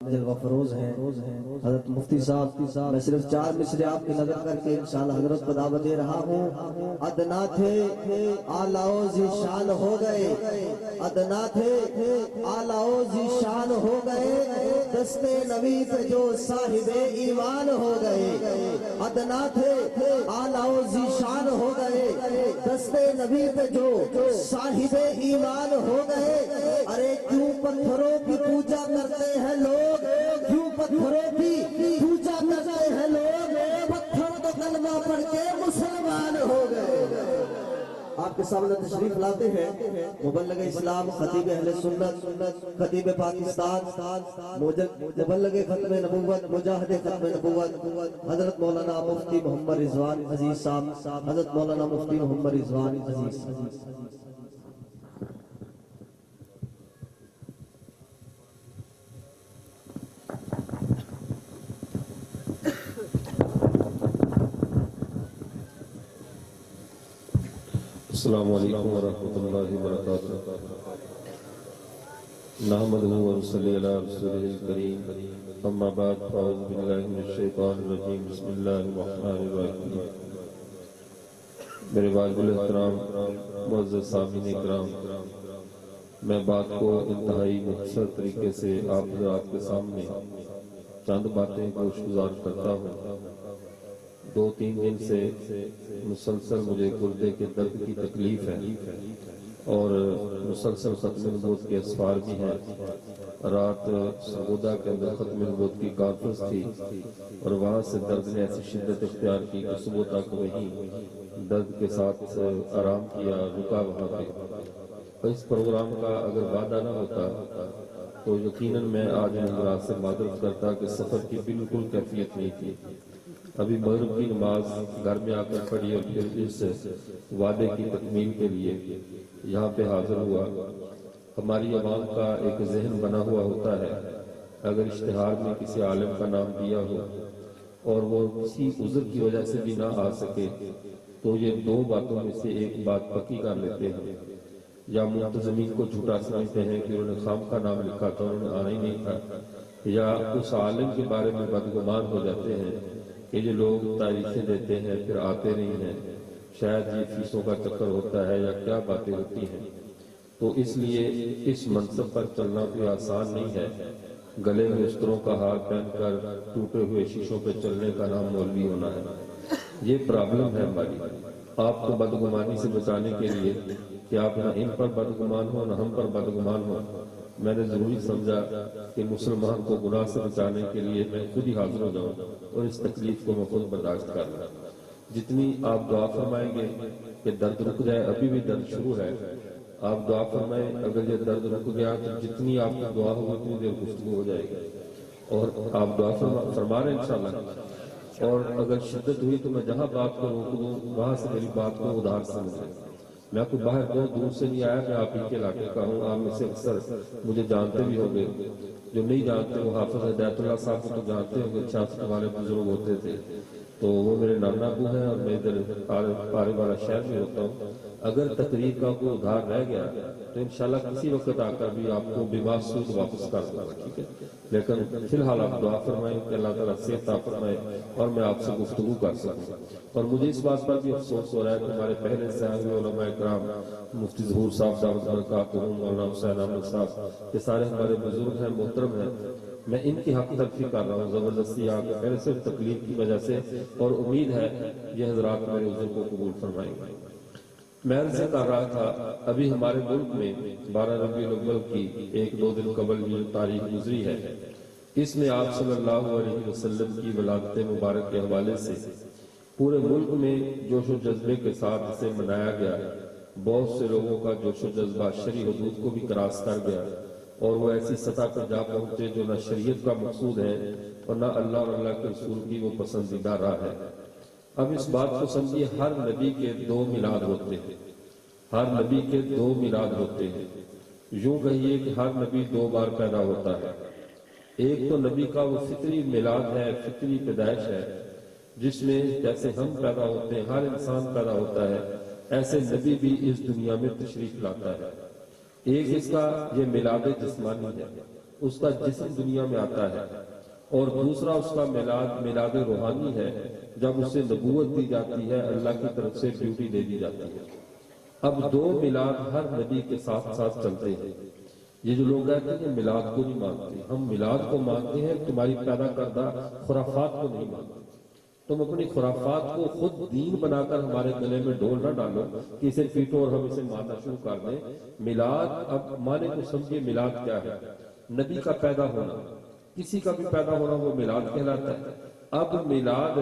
جلوہ فروز ہیں حضرت مفتی صاحب، میں صرف 4 مصرے آپ کی نظر کر کے انشاءاللہ حضرت کو دعوت دے رہا ہوں۔ ادنا تھے آلاؤ ذیشان ہو گئے، ادنا تھے آلاؤ ذیشان ہو گئے، دستے نبی پہ جو صاحب ایمان ہو گئے۔ ادنا تھے آلاؤ ذیشان ہو گئے، دستے نبی پہ جو صاحب ایمان ہو گئے۔ ارے کیوں پتھروں کی پوجا کرتے ہیں لوگ، کیوں پتھروں کی پوجا کرتے ہیں لوگ، پتھر تو کلمہ پڑھ کے مسلمان ہو گئے۔ آپ کے سامنے تشریف لاتے ہیں مبلغ اسلام، خطیب اہل سنت، خطیب پاکستان، مبلغ ختم نبوت، مجاہد ختم نبوت، حضرت مولانا مفتی محمد رضوان عزیز صاحب، حضرت مولانا مفتی محمد رضوان عزیز۔ السلام علیکم ورحمۃ اللہ وبرکاتہ۔ نحمدہ ونصلی علی رسولہ الکریم، اما بعد فاعوذ باللہ من الشیطان الرجیم، بسم اللہ الرحمن الرحیم۔ میرے واجب الاحترام معزز سامعین اکرام، میں بات کو انتہائی مختصر طریقے سے آپ حضرات کے سامنے چند باتیں گزار کرتا ہوں۔ 2-3 دن سے مسلسل مجھے گردے کے درد کی تکلیف ہے اور مسلسل ختم نبوت کے اسفار بھی ہیں۔ رات سرگودا کے اندر ختم نبوت کی کانفرنس تھی اور وہاں سے درد نے ایسی شدت اختیار کی کہ صبح تک وہیں درد کے ساتھ آرام کیا، رکا وہاں پہ۔ اس پروگرام کا اگر وعدہ نہ ہوتا تو یقیناً میں آج حضرات سے معذرت کرتا کہ سفر کی بالکل کیفیت نہیں تھی۔ ابھی مغرب کی نماز گھر میں آ کر پڑھی اور پھر اس وعدے کی تکمیل کے لیے یہاں پہ حاضر ہوا۔ ہماری عوام کا ایک ذہن بنا ہوا ہوتا ہے، اگر اشتہار میں کسی عالم کا نام دیا ہو اور وہ کسی عذر کی وجہ سے بھی نہ آ سکے تو یہ 2 باتوں میں سے ایک بات پکی کر لیتے ہیں، یا منتظمین کو جھوٹا سمجھتے ہیں کہ انہوں نے خام کا نام لکھا تھا، انہوں نے آنا ہی نہیں تھا، یا اس عالم کے بارے میں بدگمان ہو جاتے ہیں کہ یہ لوگ تاریخیں دیتے ہیں پھر آتے نہیں ہیں، شاید یہ فیسوں کا چکر ہوتا ہے یا کیا باتیں ہوتی ہیں۔ تو اس لیے اس منصب پر چلنا کوئی آسان نہیں ہے۔ گلے میں استروں کا ہار پہن کر ٹوٹے ہوئے شیشوں پہ چلنے کا نام مولوی ہونا ہے، یہ پرابلم ہے ہماری۔ آپ کو بدگمانی سے بچانے کے لیے کہ آپ نہ ان پر بدگمان ہو نہ ہم پر بدگمان ہو، میں نے ضروری سمجھا کہ مسلمان کو گناہ سے بچانے کے لیے میں خود ہی حاضر ہو جاؤں اور اس تکلیف کو میں خود برداشت کر لوں۔ جتنی آپ دعا فرمائیں گے کہ درد رک جائے، ابھی بھی درد شروع ہے، آپ دعا فرمائیں اگر یہ درد رک گیا تو جتنی آپ کی دعا ہوگی اتنی دیر گفتگو ہو جائے گی، اور آپ دعا فرما رہے ہیں انشاءاللہ۔ اور اگر شدت ہوئی تو میں جہاں بات کو روک دوں وہاں سے میری بات کو ادھار سمجھیں۔ میں کوئی باہر بہت دور سے نہیں آیا، میں آپ ہی کے علاقے کا ہوں۔ آپ میں سے اکثر مجھے جانتے بھی ہوں گے، جو نہیں جانتے وہ حافظ ہدایت اللہ صاحب کو تو جانتے ہوں گے، 66 والے بزرگ ہوتے تھے، تو وہ میرے نانا ابو ہیں اور میں ادھر پارے والا شہر میں ہوتا ہوں۔ اگر تقریر کا کوئی ادھار رہ گیا تو انشاءاللہ کسی وقت آ کر بھی آپ کو بماسود واپس کر دوں گا، ٹھیک ہے؟ لیکن فی الحال آپ دعا فرمائیں کہ اللہ تعالیٰ صحت عطا فرمائے اور میں آپ سے گفتگو کر سکوں۔ اور مجھے اس بات پر بھی افسوس ہو رہا ہے کہ ہمارے پہلے سے آئے ہوئے علماء کرام، مفتی ظہور صاحب دعوت برکاتہم، مولانا حسین احمد صاحب، یہ سارے ہمارے بزرگ ہیں، محترم ہیں، میں ان کی حق تلفی کر رہا ہوں زبردستی آ کے پہلے صرف تکلیف کی وجہ سے، اور امید ہے یہ حضرات میرے عذر کو قبول فرمائیں گے۔ میں عرض کر رہا تھا ابھی ہمارے ملک میں 12 ربیع الاول کی 1-2 دن قبل جو تاریخ گزری ہے، اس میں آپ صلی اللہ علیہ وسلم کی ولادت مبارک کے حوالے سے پورے ملک میں جوش و جذبے کے ساتھ اسے منایا گیا۔ بہت سے لوگوں کا جوش و جذبہ شرعی حدود کو بھی کراس کر گیا اور وہ ایسی سطح پر جا پہنچے جو نہ شریعت کا مقصود ہے اور نہ اللہ اور اللہ کے رسول کی وہ پسندیدہ راہ ہے۔ اب اس بات کو سمجھیے، ہر نبی کے 2 میلاد ہوتے ہیں، ہر نبی کے 2 میلاد ہوتے ہیں۔ یوں کہیے کہ ہر نبی 2 بار پیدا ہوتا ہے۔ ایک تو نبی کا وہ فطری میلاد ہے، فطری پیدائش ہے، جس میں جیسے ہم پیدا ہوتے ہیں، ہر انسان پیدا ہوتا ہے، ایسے نبی بھی اس دنیا میں تشریف لاتا ہے۔ ایک اس کا یہ میلاد جسمانی ہے، اس کا جسم دنیا میں آتا ہے، اور دوسرا اس کا میلاد روحانی ہے، جب اسے نبوت دی جاتی ہے، اللہ کی طرف سے ڈیوٹی دے دی جاتی ہے۔ اب دو میلاد ہر نبی کے ساتھ ساتھ چلتے ہیں۔ یہ جو لوگ کہتے ہیں کہ میلاد کو نہیں مانتے، ہم میلاد کو مانتے ہیں، تمہاری پیدا کردہ خرافات کو نہیں مانتے۔ تم اپنی خرافات کو خود دین بنا کر ہمارے گلے میں ڈول نہ ڈالو کہ اسے پیٹو اور ہم اسے ماننا شروع کر دیں۔ میلاد، اب مانے کو سمجھے میلاد کیا ہے؟ نبی کا پیدا ہونا، کسی کا بھی پیدا ہونا وہ میلاد کہلاتا ہے۔ اب میلاد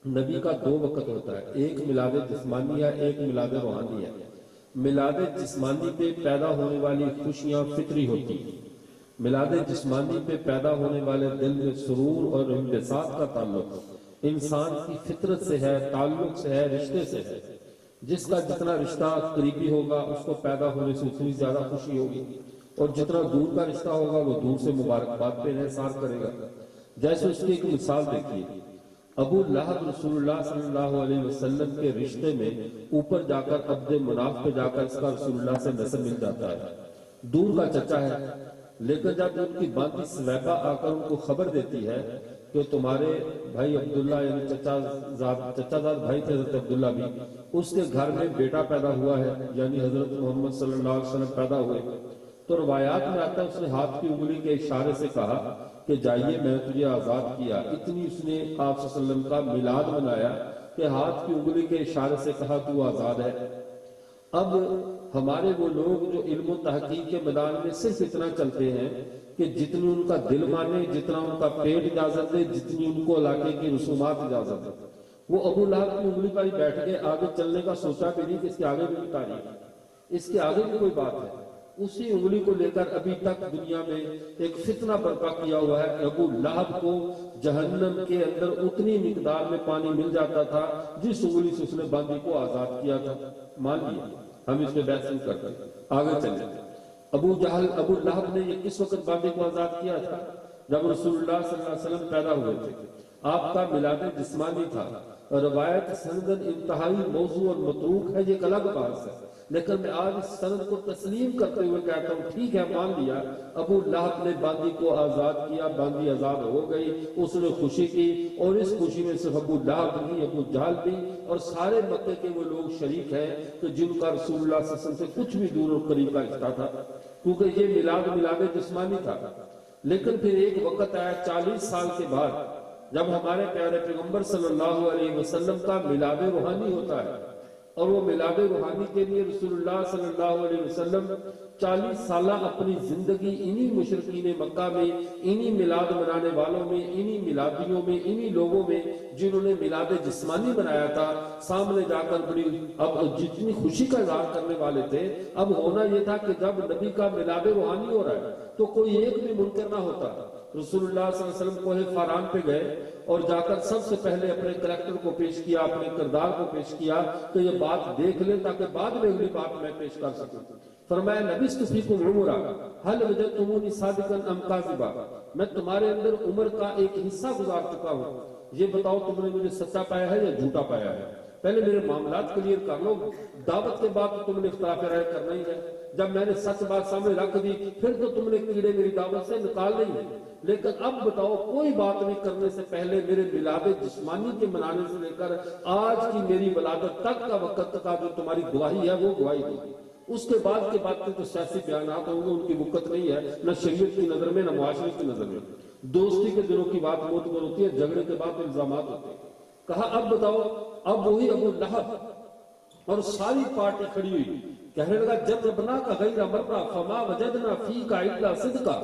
نبی کا دو وقت ہوتا ہے، ایک میلاد جسمانی ہے، ایک میلاد روحانی ہے۔ میلاد جسمانی پہ پیدا ہونے والی خوشیاں فطری ہوتی ہیں۔ میلاد جسمانی پہ پیدا ہونے والے دل میں سرور اور انبساط کا تعلق انسان کی فطرت سے ہے، تعلق سے ہے، رشتے سے ہے۔ جس کا جتنا رشتہ قریبی ہوگا اس کو پیدا ہونے سے اتنی زیادہ خوشی ہوگی، اور جتنا دور کا رشتہ ہوگا وہ دور سے مبارکباد پہ انحصار کرے گا۔ جیسے اس کی ایک مثال دیکھیے، ابو لہب رسول اللہ صلی اللہ علیہ وسلم کے رشتے میں اوپر جا کر عبد مناف پہ جا کر اس کا رسول اللہ سے نسب مل جاتا ہے، دور کا چچا ہے۔ لیکن جب ان کی باندھی سویبہ آ کر ان کو خبر دیتی ہے کہ تمہارے بھائی عبداللہ، یعنی چچا زاد بھائی تھے حضرت عبداللہ بھی، اس کے گھر میں بیٹا پیدا ہوا ہے، یعنی حضرت محمد صلی اللہ علیہ وسلم پیدا ہوئے، تو روایات میں آتا ہے اس نے ہاتھ کی انگلی کے اشارے سے کہا کہ جائیے میں نے تجھے آزاد کیا۔ اتنی اس نے آپ صلی اللہ علیہ وسلم کا میلاد منایا کہ ہاتھ کی انگلی کے اشارے سے کہا تو آزاد ہے۔ اب ہمارے وہ لوگ جو علم و تحقیق کے میدان میں صرف اتنا چلتے ہیں کہ جتنی ان کا دل مانے، جتنا ان کا پیٹ اجازت دے، جتنی ان کو علاقے کی رسومات اجازت دے، وہ ابو لہب کی انگلی پر ہی بیٹھ گئے، آگے چلنے کا سوچا بھی نہیں کہ اس کے آگے بھی تاریخ ہے، اس کے آگے بھی کوئی بات ہے۔ اسی انگلی کو لے کر ابھی تک دنیا میں ایک فتنہ برپا کیا ہوا ہے کہ ابو لہب کو جہنم کے اندر اتنی مقدار میں پانی مل جاتا تھا جس انگلی سے اس نے باندھی کو آزاد کیا تھا۔ مان لیا، ہم اس میں بحث نہیں کرتے، آگے چلیں۔ ابو لہب نے یہ کس وقت باندھی کو آزاد کیا تھا؟ جب رسول اللہ صلی اللہ علیہ وسلم پیدا ہوئے تھے۔ آپ کا میلاد جسمانی تھا، روایت سندن انتہائی موضوع اور متروک ہے، یہ ایک الگ بحث ہے، لیکن میں آج اس سند کو تسلیم کرتے ہوئے کہتا ہوں ٹھیک ہے، مان لیا ابو لہب نے باندھی کو آزاد کیا، باندھی آزاد ہو گئی، اس نے خوشی کی، اور اس خوشی میں صرف ابو لہب نہیں، ابو جہل بھی اور سارے مکے کے وہ لوگ شریک ہیں کہ جن کا رسول اللہ صلی اللہ علیہ وسلم سے کچھ بھی دور اور قریب کا رشتہ تھا، کیونکہ یہ میلاد جسمانی تھا۔ لیکن پھر ایک وقت آیا 40 سال کے بعد جب ہمارے پیارے پیغمبر صلی اللہ علیہ وسلم کا میلاد روحانی ہوتا ہے، اور وہ میلاد روحانی کے لیے رسول اللہ صلی اللہ علیہ وسلم 40 سالہ اپنی زندگی انہی مشرکین مکہ میں، انہی میلاد منانے والوں میں، انہی میلادیوں میں، انہی لوگوں میں جنہوں نے میلاد جسمانی منایا تھا، سامنے جا کر بڑی اب جتنی خوشی کا اظہار کرنے والے تھے۔ اب ہونا یہ تھا کہ جب نبی کا میلاد روحانی ہو رہا ہے تو کوئی ایک بھی منکر نہ ہوتا۔ رسول اللہ صلی اللہ علیہ وسلم کوہ فاران پہ گئے اور جا کر سب سے پہلے اپنے کریکٹر کو پیش کیا، اپنے کردار کو پیش کیا کہ یہ بات دیکھ لیں تاکہ بعد میں اگلی بات میں پیش کر سکوں۔ فرمایا لبثت فیکم عمرا هل وجدتمونی صادقا ام کاذبا، میں تمہارے اندر عمر کا ایک حصہ گزار چکا ہوں، یہ بتاؤ تم نے مجھے سچا پایا ہے یا جھوٹا پایا ہے؟ پہلے میرے معاملات کلیئر کر لو، دعوت کے بعد تو تم نے اختلاف رائے کرنا ہی ہے۔ جب میں نے سچ بات سامنے رکھ دی پھر تو تم نے کیڑے میری دعوت سے نکال نہیں ہے، لیکن اب بتاؤ کوئی بات نہیں کرنے سے پہلے میرے میلاد جسمانی کے منانے سے لے کر آج کی میری ولادت تک کا وقت کا جو تمہاری گواہی ہے وہ گواہی دی۔ اس کے بعد کی باتیں تو سیاسی بیانات ہوں گے، ان کی وقت نہیں ہے، نہ شریعت کی نظر میں نہ معاشرے کی نظر میں۔ دوستی کے دنوں کی بات معتبر ہوتی ہے، جھگڑے کے بعد الزامات ہوتے ہیں۔ کہا اب بتاؤ، اب وہی ابو لہب اور ساری پارٹی کھڑی ہوئی، کہنے لگا جربنا کا غیر مرہ فما وجدنا فیک الا صدقا،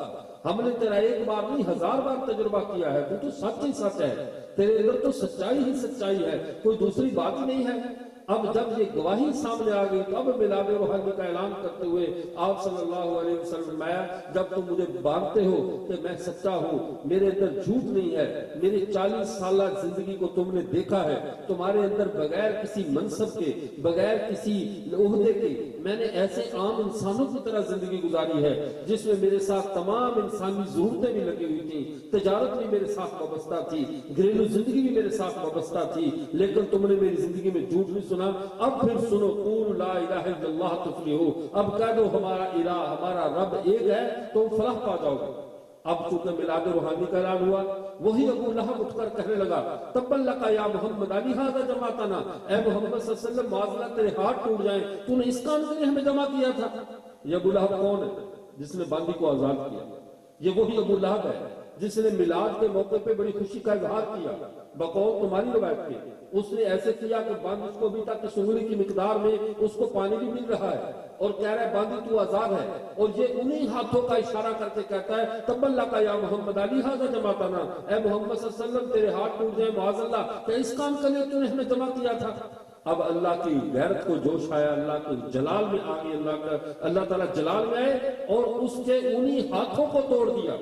ہم نے تیرا ایک بار نہیں 1000 بار تجربہ کیا ہے، تو سچ ہی سچ ہے، تیرے اندر تو سچائی ہی سچائی ہے، کوئی دوسری بات ہی نہیں ہے۔ اب جب یہ گواہی سامنے آ گئی تو اب میلاد روحانی کا اعلان کرتے ہوئے آپ صلی اللہ علیہ وسلم فرمایا جب تم مجھے مانتے ہو کہ میں سچا ہوں، میرے اندر جھوٹ نہیں ہے، میری 40 سالہ زندگی کو تم نے دیکھا ہے، تمہارے اندر بغیر کسی منصب کے، بغیر کسی عہدے کے میں نے ایسے عام انسانوں کی طرح زندگی گزاری ہے جس میں میرے ساتھ تمام انسانی ضرورتیں بھی لگی ہوئی تھیں، تجارت بھی میرے ساتھ وابستہ تھی، گھریلو زندگی بھی میرے ساتھ وابستہ تھی، لیکن تم نے میری زندگی میں جھوٹ نہیں سنا۔ اب پھر سنو، قولوا لا الہ الا اللہ تفلحوا، اب کہہ دو ہمارا الہ، ہمارا رب ایک ہے، تم فلاح پا جاؤ گے۔ اب چونکہ میلاد روحانی کا اعلان ہوا، وہی ابو لہب اٹھ کر کہنے لگا تبا لک یا محمد علی ھذا جمعتنا، اے محمد صلی اللہ علیہ وسلم معاذ اللہ تیرے ہاتھ ٹوٹ جائیں، تو نے اس کام کے لیے ہمیں جمع کیا تھا۔ یہ ابو لہب کون ہے؟ جس نے باندی کو آزاد کیا۔ یہ وہی ابو لہب ہے جس نے میلاد کے موقع پہ بڑی خوشی کا اظہار کیا بقول تمہاری روایت کے۔ اس نے ایسے کیا کہ باندی کو بھی تک سنگلی کی مقدار میں اس کو پانی بھی مل رہا ہے اور کہہ رہا ہے باندی تو آزاد ہے، اور یہ انہی ہاتھوں کا اشارہ کر کے کہتا ہے تبا لک یا محمد علی ھذا جمعتنا، اے محمد صلی اللہ علیہ وسلم تیرے ہاتھ ٹوٹ جائیں معاذ اللہ کہ اس کام کے لیے تو نے ہمیں جمع کیا تھا۔ اب اللہ کی غیرت کو جوش آیا، اللہ کے جلال میں آ گئی، اللہ تعالیٰ جلال میں آئے اور اس کے انہی ہاتھوں کو توڑ دیا۔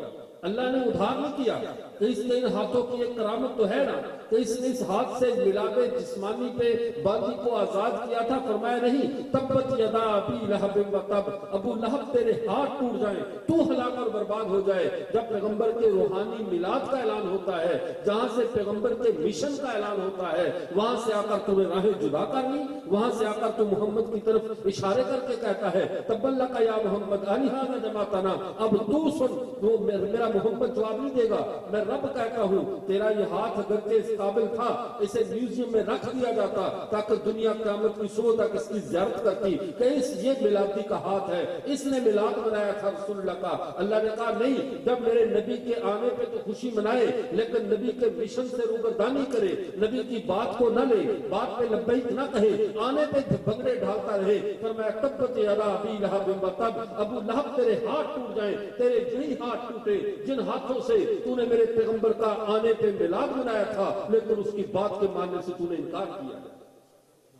اللہ نے ادھار نہیں کیا کہ اس نے ان ہاتھوں کی ایک کرامت تو ہے نا کہ اس نے اس ہاتھ سے ملاد جسمانی پہ باندی کو آزاد کیا تھا، فرمایا نہیں تبت یدا ابی لہب و تب، ابو لہب تیرے ہاتھ ٹوٹ جائیں، تو ہلاک اور برباد ہو جائے۔ جب پیغمبر کے روحانی میلاد کا اعلان ہوتا ہے، جہاں سے پیغمبر کے مشن کا اعلان ہوتا ہے، وہاں سے آ کر تمہیں راہیں جدا کرنی، وہاں سے آ کر تو محمد کی طرف اشارے کر کے کہتا ہے تبا لک یا محمد علی ھذا جمعتنا، اب تو سن، وہ میرا محمد جواب نہیں دے گا، میں رب کہتا ہوں تیرا یہ ہاتھ اگرچہ اس قابل تھا اسے میوزیم میں رکھ دیا جاتا تاکہ دنیا قیامت کی صبح تک اس کی زیارت کرتی کہ یہ میلادی کا ہاتھ ہے، اس نے میلاد منایا تھا رسول اللہ کا۔ اللہ نے کہا نہیں، جب میرے نبی کے آنے پہ تو خوشی منائے لیکن نبی کے مشن سے روگردانی کرے، نبی کی بات کو نہ لے، بات پہ لبیک نہ کہے، آنے پہ بھنگڑے ڈھالتا رہے۔ فرمایا تبت یدا ابی لہب و تب، ابو لہب تیرے ہاتھ ٹوٹ جائیں، تیرے یہی ہاتھ ٹوٹے جن ہاتھوں سے تو نے میرے پیغمبر کا آنے پہ میلاد منایا تھا لیکن اس کی بات کے ماننے سے تو نے انکار کیا۔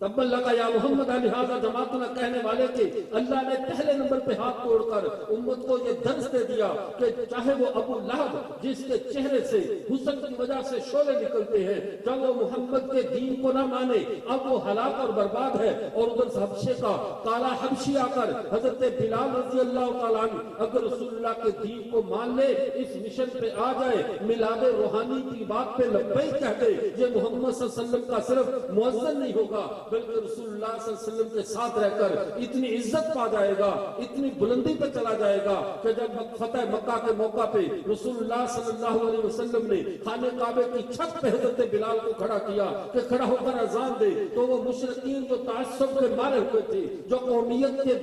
تبا لک یا محمد علی ھذا جمعتنا کہنے والے کے اللہ نے پہلے نمبر پہ ہاتھ توڑ کر امت کو یہ درس دے دیا کہ چاہے وہ ابو لہب جس کے چہرے سے حسن کی وجہ سے شعلے نکلتے ہیں، جب وہ محمد کے دین کو نہ مانے اب وہ ہلاک اور برباد ہے، اور ادھر سے حبشے کا کالا حبشی آ کر حضرت بلال رضی اللہ تعالیٰ عنہ اگر رسول اللہ کے دین کو مان لے، اس مشن پہ آ جائے، میلاد روحانی کی بات پہ لبیک کہہ دے، یہ محمد صلی اللہ علیہ وسلم کا صرف مؤذن نہیں ہوگا بلکہ رسول اللہ صلی اللہ علیہ وسلم کے ساتھ رہ کر اتنی عزت پا جائے گا، اتنی بلندی پہ چلا جائے گا کہ جب فتح مکہ کے موقع پہ رسول اللہ صلی اللہ علیہ وسلم نے خانہ کعبے کی چھت پہ حضرت بلال کو کھڑا کیا کہ کھڑا ہو کر اذان دے، تو وہ مشرکین جو تعصب کے مارے ہوئے تھے، جو قومیت کے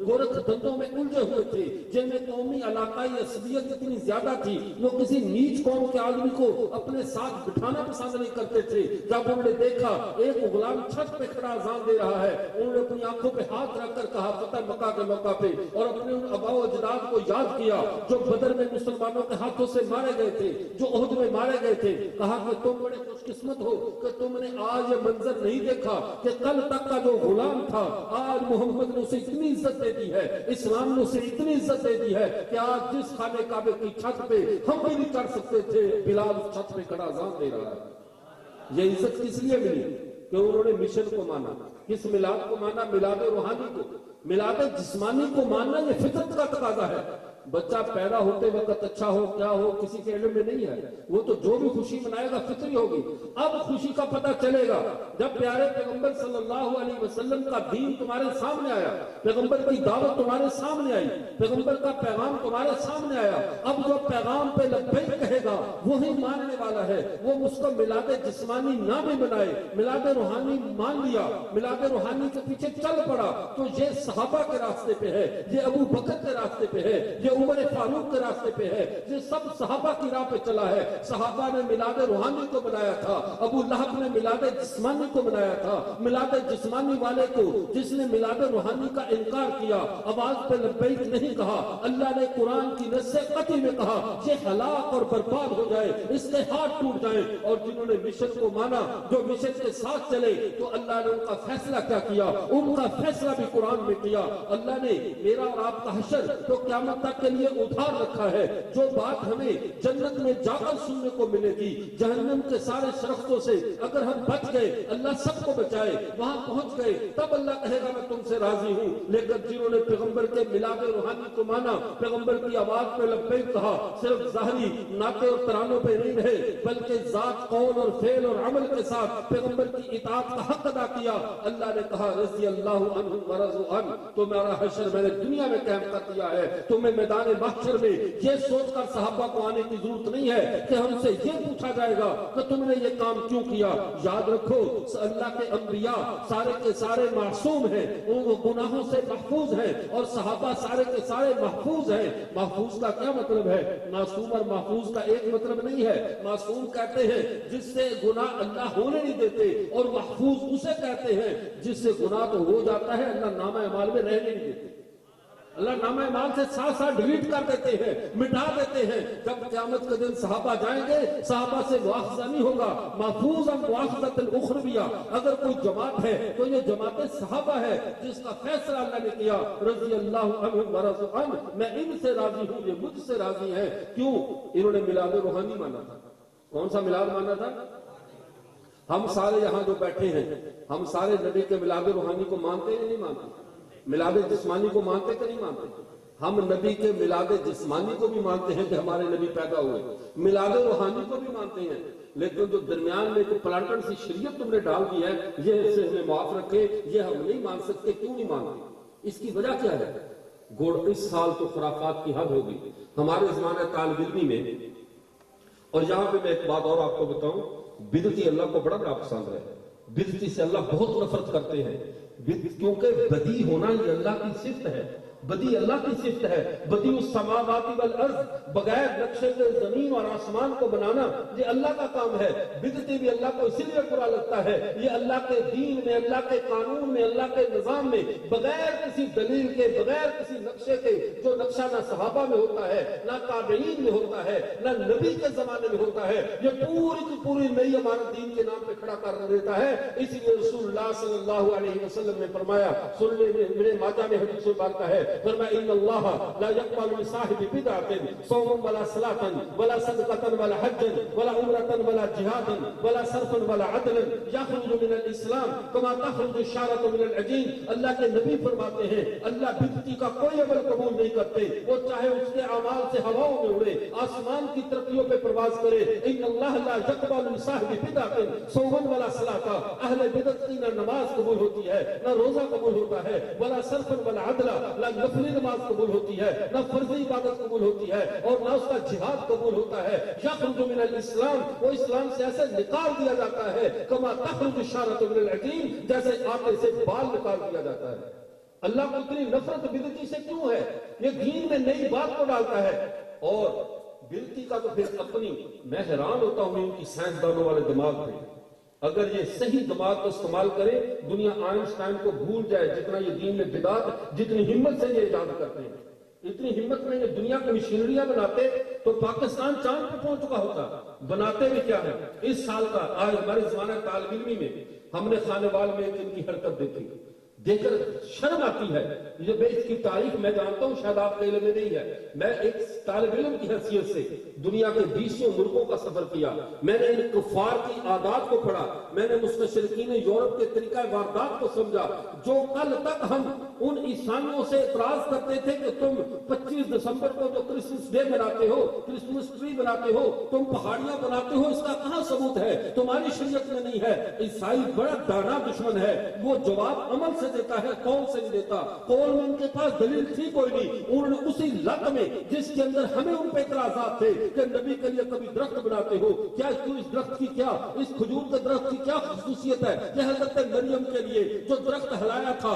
گورکھ دھندوں میں الجھے ہوئے تھے، جن میں قومی علاقائی عصبیت اتنی زیادہ تھی، وہ کسی نیچ قوم کے آدمی کو اپنے ساتھ بٹھانا پسند نہیں کرتے تھے، جب انہوں نے دیکھا ایک غلام چھت پہ کھڑا اذان دے رہا ہے، انہوں نے اپنی آنکھوں پہ ہاتھ رکھ کر کہا فتح مکہ کے موقع پہ، اور اپنے ان آباء و اجداد کو یاد کیا جو بدر میں مسلمانوں کے ہاتھوں سے مارے گئے تھے، جو احد میں مارے گئے تھے، کہا کہ تم بڑے خوش قسمت ہو کہ تم نے آج یہ منظر نہیں دیکھا کہ کل تک کا جو غلام تھا آج محمد نے اسے اتنی عزت دے دی ہے، اسلام نے اسے اتنی عزت دے دی ہے کہ آج جس خانہ کعبے کی چھت پہ ہم بھی نہیں چڑھ سکتے تھے، بلال اس چھت پہ کھڑا اذان دے رہا ہے۔ یہ عزت کس لیے ملی؟ کہ انہوں نے مشن کو مانا۔ کس میلاد کو مانا؟ میلاد روحانی کو۔ میلاد جسمانی کو ماننا یہ فطرت کا تقاضا ہے۔ بچہ پیدا ہوتے وقت اچھا ہو کیا ہو کسی کے علم میں نہیں ہے، وہ تو جو بھی خوشی منائے گا فطری ہوگی۔ اب خوشی کا پتہ چلے گا جب پیارے پیغمبر صلی اللہ علیہ وسلم کا دین تمہارے سامنے آیا، پیغمبر کی دعوت تمہارے سامنے آئی، پیغمبر کا پیغام تمہارے سامنے آیا۔ اب جو پیغام پہ لبیک کہے گا وہی ماننے والا ہے، وہ اس کو میلاد جسمانی نہ بھی بنائے، میلاد روحانی مان لیا، میلاد روحانی کے پیچھے چل پڑا، تو یہ صحابہ کے راستے پہ ہے، یہ ابو بکر کے راستے پہ ہے، یہ عمر فاروق کے راستے پہ ہے، یہ سب صحابہ کی راہ پہ چلا ہے۔ صحابہ نے میلاد روحانی کو بنایا تھا، ابو لہب نے میلاد جسمانی کو بنایا تھا۔ میلاد جسمانی والے کو جس نے میلاد روحانی کا انکار کیا، آواز پہ لبیک نہیں کہا، اللہ نے قرآن کی نص قطعی میں کہا یہ ہلاک اور برباد ہو جائے, اس کے ہاتھ ٹوٹ جائیں. اور جنہوں نے مشن کو مانا, جو مشن کے ساتھ چلے, تو اللہ نے ان کا فیصلہ کیا کیا؟ ان کا فیصلہ بھی قرآن میں کیا. اللہ نے میرا اور آپ کا حشر تو قیامت تک کے لیے ادھار رکھا ہے. جو بات ہمیں جنت میں جا کر سننے کو ملے گی, جہنم کے سارے شرفتوں سے اگر ہم بچ گئے, اللہ سب کو بچائے, وہاں پہنچ گئے, تب اللہ کہے گا میں تم سے راضی ہوں. لیکن جنہوں نے پیغمبر کے میلاد روحانی کو مانا, پیغمبر کی آواز پہ لبیک کہا, صرف ظاہری نعتیں اور ترانوں پہ نہیں رہے, بلکہ ذات, قول اور فعل اور عمل کے ساتھ پیغمبر کی اطاعت کا حق ادا کیا, اللہ نے کہا رضی اللہ عنہ ورضوا عنہ. تو میرا حشر میں نے دنیا میں قائم کر دیا ہے. تمہیں میدان محشر میں یہ سوچ کر صحابہ کو آنے کی ضرورت نہیں ہے کہ ہم سے یہ پوچھا جائے گا کہ تم نے یہ کام کیوں کیا. یاد رکھو, اللہ کے انبیاء سارے کے سارے معصوم ہیں, وہ گناہوں سے محفوظ ہیں, اور صحابہ سارے کے سارے محفوظ ہیں. محفوظ کا کیا مطلب ہے؟ معصوم اور محفوظ کا ایک مطلب نہیں ہے. معصوم کہتے ہیں جس سے گناہ اللہ ہونے نہیں دیتے, اور محفوظ اسے کہتے ہیں جس سے گناہ تو ہو جاتا ہے, اللہ نامہ اعمال میں رہنے نہیں دیتے. اللہ نامہ اعمال سے ساتھ ساتھ ڈیلیٹ کر دیتے ہیں, مٹا دیتے ہیں. جب قیامت کے دن صحابہ جائیں گے, صحابہ سے مؤاخذہ نہیں ہوگا. محفوظ مؤاخذۃ الاخرویہ, اگر کوئی جماعت ہے تو یہ جماعت صحابہ ہے جس کا فیصلہ اللہ نے کیا رضی اللہ عنہ ورضوا عنہ. میں ان سے راضی ہوں, یہ مجھ سے راضی ہیں. کیوں؟ انہوں نے میلاد روحانی مانا تھا. کون سا میلاد مانا تھا؟ ہم سارے یہاں جو بیٹھے ہیں, ہم سارے نبی کے میلاد روحانی کو مانتے ہیں نہیں مانتے؟ میلاد جسمانی کو مانتے کہ نہیں مانتے؟ ہم نبی کے میلاد جسمانی کو بھی مانتے ہیں کہ ہمارے نبی پیدا ہوئے, میلاد روحانی کو بھی مانتے ہیں. لیکن جو درمیان میں کوئی پلانٹن سی شریعت تم نے ڈال دی ہے, یہ اسے ہمیں معاف رکھے, یہ ہم نہیں مان سکتے. کیوں نہیں مانتے؟ اس کی وجہ کیا ہے؟ اس سال تو خرافات کی حد ہوگی ہمارے زمانے طالب علمی میں. اور یہاں پہ میں ایک بات اور آپ کو بتاؤں, بدعتی اللہ کو بڑا ناپسند ہے. بدعتی سے اللہ بہت نفرت کرتے ہیں, کیونکہ بدی ہونا یہ اللہ کی صفت ہے. بدی اللہ کی صفت ہے. بدی السماوات والارض, بغیر نقشے کے زمین اور آسمان کو بنانا یہ اللہ کا کام ہے. بدعتی بھی اللہ کو اسی لیے برا لگتا ہے, یہ اللہ کے دین میں, اللہ کے قانون میں, اللہ کے نظام میں بغیر کسی دلیل کے, بغیر کسی نقشے کے, جو نقشہ نہ صحابہ میں ہوتا ہے, نہ تابعین میں ہوتا ہے, نہ نبی کے زمانے میں ہوتا ہے, یہ پوری کی پوری نئی عمارت دین کے نام پہ کھڑا کر دیتا ہے. اسی لیے رسول اللہ صلی اللہ علیہ وسلم نے فرمایا, سن لے میرے ماجہ میں حدیث میں بات ہے, فرمایا ان اللہ لا يقبل من صاحب بدعۃ صوم ولا صلاۃ ولا صدقۃ ولا حج ولا عمرۃ ولا جہاد ولا صرف ولا عدل یخرج من الاسلام كما تخرج الشعرۃ من العجین. اللہ کے نبی فرماتے ہیں اللہ بدعتی کا کوئی عمل قبول نہیں کرتے, وہ چاہے اس کے اعمال سے ہواؤں میں اڑے, آسمان کی ترقیوں پہ پرواز کرے. ان اللہ لا يقبل من صاحب بدعۃ صوم ولا صلاۃ, اہل بدعت کی نہ نماز قبول ہوتی ہے, نہ روزہ قبول ہوتا ہے, ولا صرف ولا عدل, نہ نفلی نماز قبول ہوتی ہے, نہ فرضی عبادت قبول ہوتی ہے, اور نہ اس کا جہاد قبول ہوتا ہے. یخرج من الاسلام, وہ اسلام سے ایسے نکال دیا جاتا ہے کما تخرج الشعرۃ من العجین, جیسے آٹے سے بال نکال دیا جاتا ہے. اللہ کو اتنی نفرت بدعتی سے کیوں ہے؟ یہ دین میں نئی بات کو ڈالتا ہے. اور بدعتی کا تو پھر اپنی, میں حیران ہوتا ہوں ان کی سائنسدانوں والے دماغ پہ. اگر یہ صحیح دماغ کو استعمال کرے, دنیا آئنسٹائن کو بھول جائے جتنا یہ دین میں بدعت, جتنی ہمت سے یہ ایجاد کرتے ہیں. اتنی ہمت میں یہ دنیا کی مشینریاں بناتے تو پاکستان چاند پہ پہنچ چکا ہوتا. بناتے بھی کیا ہے؟ اس سال کا آج ہمارے زمانہ طالب علمی میں ہم نے خانے وال میں ان کی حرکت دیکھی, دیکھ کر شرم آتی ہے. یہ اس کی تاریخ میں جانتا ہوں, شاید آپ کے علم میں نہیں ہے. میں ایک طالب علم کی حیثیت سے دنیا کے 20 ملکوں کا سفر کیا. میں نے ان کفار کی عادات کو پڑھا, میں نے مستشرقین یورپ کے طریقہ واردات کو سمجھا. جو کل تک ہم ان عیسائیوں سے اعتراض کرتے تھے کہ تم 25 دسمبر کو جو کرسمس ڈے مناتے ہو, کرسمس ٹری بناتے ہو, تم پہاڑیاں بناتے ہو, اس کا کہاں ثبوت ہے؟ تمہاری شریعت میں نہیں ہے. عیسائی بڑا دانا دشمن ہے, وہ جواب عمل سے دیتا ہے, قول سے نہیں دیتا. قول میں ان کے پاس دلیل تھی کوئی نہیں, انہوں نے اسی لت میں جس کے اندر ہمیں ان پہ اعتراضات تھے کہ نبی کے لیے کبھی درخت بناتے ہو, کیا اس درخت کی, کیا اس کھجور کے درخت کی کیا خصوصیت ہے کہ حضرت مریم کے لیے جو درخت ہلایا تھا,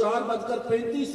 4:35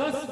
10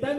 10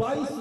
22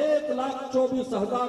1,24,000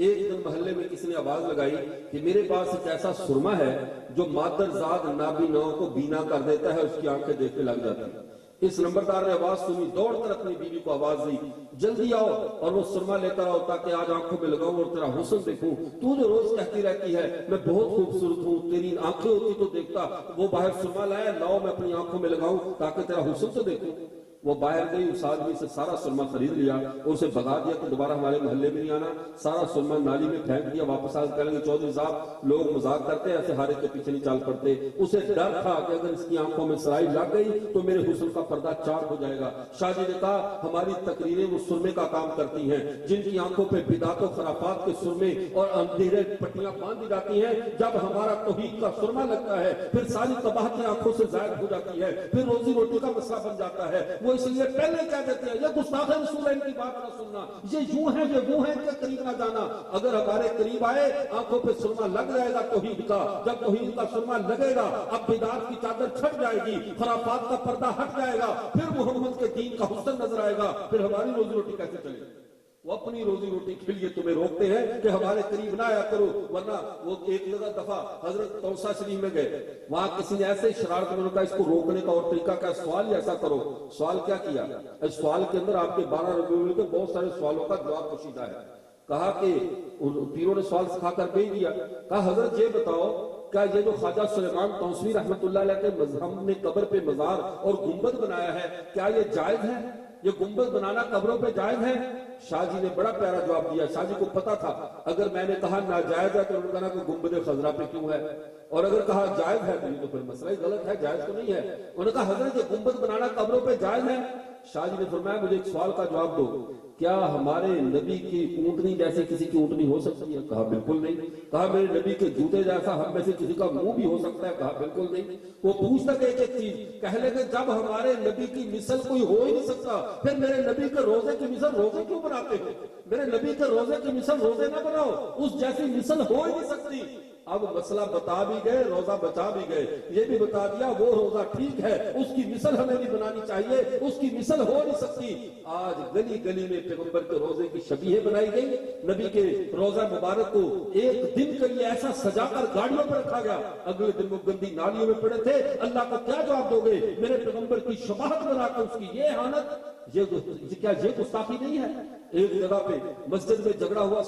ایک دن محلے میں کسی نے آواز لگائی کہ میرے پاس ایک ایسا سرما ہے جو مادرزاد نابیناؤں کو بینا کر دیتا ہے، اس کی آنکھیں دیکھنے لگ جاتی ہیں۔ اس نمبردار نے آواز سنی، دوڑ کر اپنی بیوی کو آواز دی، جلدی آؤ اور وہ سرما لے کر آؤ تاکہ آج آنکھوں میں لگاؤں اور تیرا حسن دیکھوں۔ تو جو روز کہتی رہتی ہے میں بہت خوبصورت ہوں، تیری آنکھیں ہوتی تو دیکھتا، وہ باہر سرما لایا، لاؤ میں اپنی آنکھوں میں لگاؤں تاکہ تیرا حسن تو دیکھوں۔ وہ باہر گئی، اس آدمی سے سارا سرما خرید لیا اور اسے بھگا دیا کہ دوبارہ ہمارے محلے میں نہیں آنا، سارا سرما نالی میں پھینک دیا۔ واپس آ کر لگے چودھری صاحب لوگ مذاق کرتے ایسے ہارے کے پیچھے نہیں چال پڑتے، اسے ڈر تھا کہ اگر اس کی آنکھوں میں سرائی لگ گئی تو میرے حسن کا پردہ چاک ہو جائے گا۔ شاہ جی نے کہا ہماری تقریریں وہ سرمے کا کام کرتی ہیں جن کی آنکھوں پہ بدعت و خرافات کے سرمے اور اندھیرے پٹیاں باندھی جاتی ہیں، جب ہمارا توحید کا سرما لگتا ہے پھر ساری تباہی آنکھوں سے ظاہر ہو جاتی ہے، پھر روزی روٹی کا مسئلہ بن جاتا ہے۔ وہ اس لیے پہلے کہہ دیتے ہیں یہ گستاخ رسول ہے، ان کی بات نہ سننا، یہ یوں ہے یہ وہ ہے، ان کے قریب نہ جانا۔ اگر ہمارے قریب آئے آنکھوں پہ سرما لگ جائے گا توحید کا، جب توحید کا سرما لگے گا اب بدعت کی چادر چھٹ جائے گی، خرافات کا پردہ ہٹ جائے گا، پھر محمد کے دین کا حسن نظر آئے گا، پھر ہماری روزی روٹی کیسے چلے گی؟ وہ اپنی روزی روٹی کے لیے تمہیں روکتے ہیں کہ ہمارے قریب نہ آیا کرو، ورنہ وہ ایک دفعہ حضرت توسا شریف میں گئے، وہاں کسی نے ایسے شرارت میں کہا اس کو روکنے کا اور طریقہ کیا، سوال ہی ایسا کرو۔ سوال کیا کیا؟ اس سوال کے اندر آپ کے 12 ربیع الاول کے بہت سارے سوالوں کا جواب پوشیدہ ہے۔ کہا کہ پیروں نے سوال سکھا کر بھیج دیا، کہا حضرت یہ بتاؤ کیا یہ جو خواجہ سلیمان توسوی رحمۃ اللہ علیہ کے مذہب نے قبر پہ مزار اور گنبد بنایا ہے، کیا یہ جائز ہے؟ یہ گنبد بنانا قبروں پہ جائز ہے؟ شاہ جی نے بڑا پیارا جواب دیا۔ شاہ جی کو پتا تھا اگر میں نے کہا ناجائز ہے تو انہوں نے کہا کہ گنبد خضرا پہ کیوں ہے، اور اگر کہا جائز ہے تو پھر مسئلہ ہی غلط ہے، جائز تو نہیں ہے۔ انہوں نے کہا حضرت یہ گنبد بنانا قبروں پہ جائز ہے؟ شاہ جی نے فرمایا مجھے ایک سوال کا جواب دو، کیا ہمارے نبی کی اونٹنی جیسے کسی کی اونٹنی ہو سکتی ہے؟ کہا بالکل نہیں۔ کہا میرے نبی کے جوتے جیسا ہم میں سے کسی کا منہ بھی ہو سکتا ہے؟ کہا بالکل نہیں۔ وہ پوچھتا کہ ایک ایک چیز کہہ لے کہ جب ہمارے نبی کی مثل کوئی ہو ہی نہیں سکتا پھر میرے نبی کے روزے کی مثل روزے کیوں بناتے ہو؟ میرے نبی کے روزے کی مثل روزے نہ بناؤ، اس جیسی مثل ہو ہی نہیں سکتی۔ اب مسئلہ بتا بھی گئے، روزہ بچا بھی گئے، یہ بھی بتا دیا وہ روزہ ٹھیک ہے، اس کی مثل ہمیں بھی بنانی چاہیے، اس کی مثل ہو نہیں سکتی۔ آج گلی گلی میں پیغمبر کے روزے کی شبیہیں بنائی گئی، نبی کے روزہ مبارک کو ایک دن کے لیے ایسا سجا کر گاڑیوں پر رکھا گیا، اگلے دن وہ گندی نالیوں میں پڑے تھے۔ اللہ کو کیا جواب دو گے؟ میرے پیغمبر کی شباہت بنا کر اس کی یہ حالت، کیا یہ گستاخی نہیں ہے؟ ایک جگہ پہ مسجد میں جھگڑا ہوا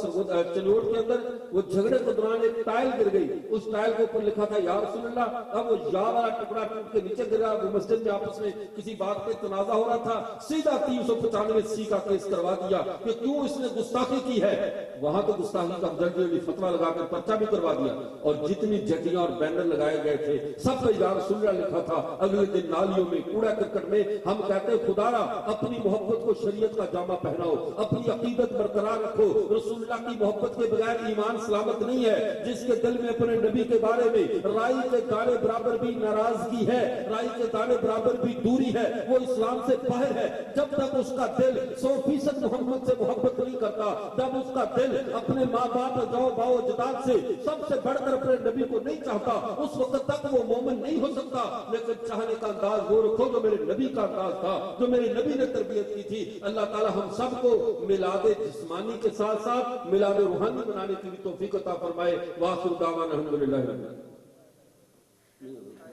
چنوٹ کے اندر، وہ جھگڑے کے دوران ایک ٹائل گر گئی، اس ٹائل کے اوپر لکھا تھا یا رسول اللہ، اب وہ یا والا ٹکڑا ٹوٹ کے نیچے گرا، وہ مسجد میں آپس میں کسی بات پہ تنازع ہو رہا تھا، سیدھا 395 کا کیس کروا دیا کہ کیوں اس نے گستاخی کی ہے۔ وہاں تو گستاخی کا جلدی فتوا لگا کر پرچہ بھی کروا دیا، اور جتنی جھنڈیاں اور بینر لگائے گئے تھے سب پہ یا رسول اللہ لکھا تھا۔ اگلے دن نالیوں میں کوڑا کرکٹ میں ہم کہتے خدا را اپنی محبت کو شریعت کا جامہ پہناؤ، اپنی عقیدت برقرار رکھو، رسول اللہ کی محبت کے بغیر ایمان سلامت نہیں ہے۔ جس کے دل میں اپنے نبی کے بارے میں رائی کے دانے برابر بھی ناراضگی ہے، رائی کے دانے برابر بھی دوری ہے، وہ اسلام سے باہر ہے۔ جب تک اس کا دل 100% محمد سے محبت نہیں کرتا، جب اس کا دل اپنے ماں باپ جو باؤ جداد سے سب سے بڑھ کر اپنے نبی کو نہیں چاہتا، اس وقت تک وہ مومن نہیں ہو سکتا۔ لیکن چاہنے کا انداز وہ رکھو جو میرے نبی کا انداز تھا، جو میرے نبی نے تربیت کی تھی۔ اللہ تعالی ہم سب کو میلاد جسمانی کے ساتھ ساتھ میلاد روحانی بنانے کی بھی توفیق عطا فرمائے۔ وآخر دعوانا الحمدللہ رب العالمین۔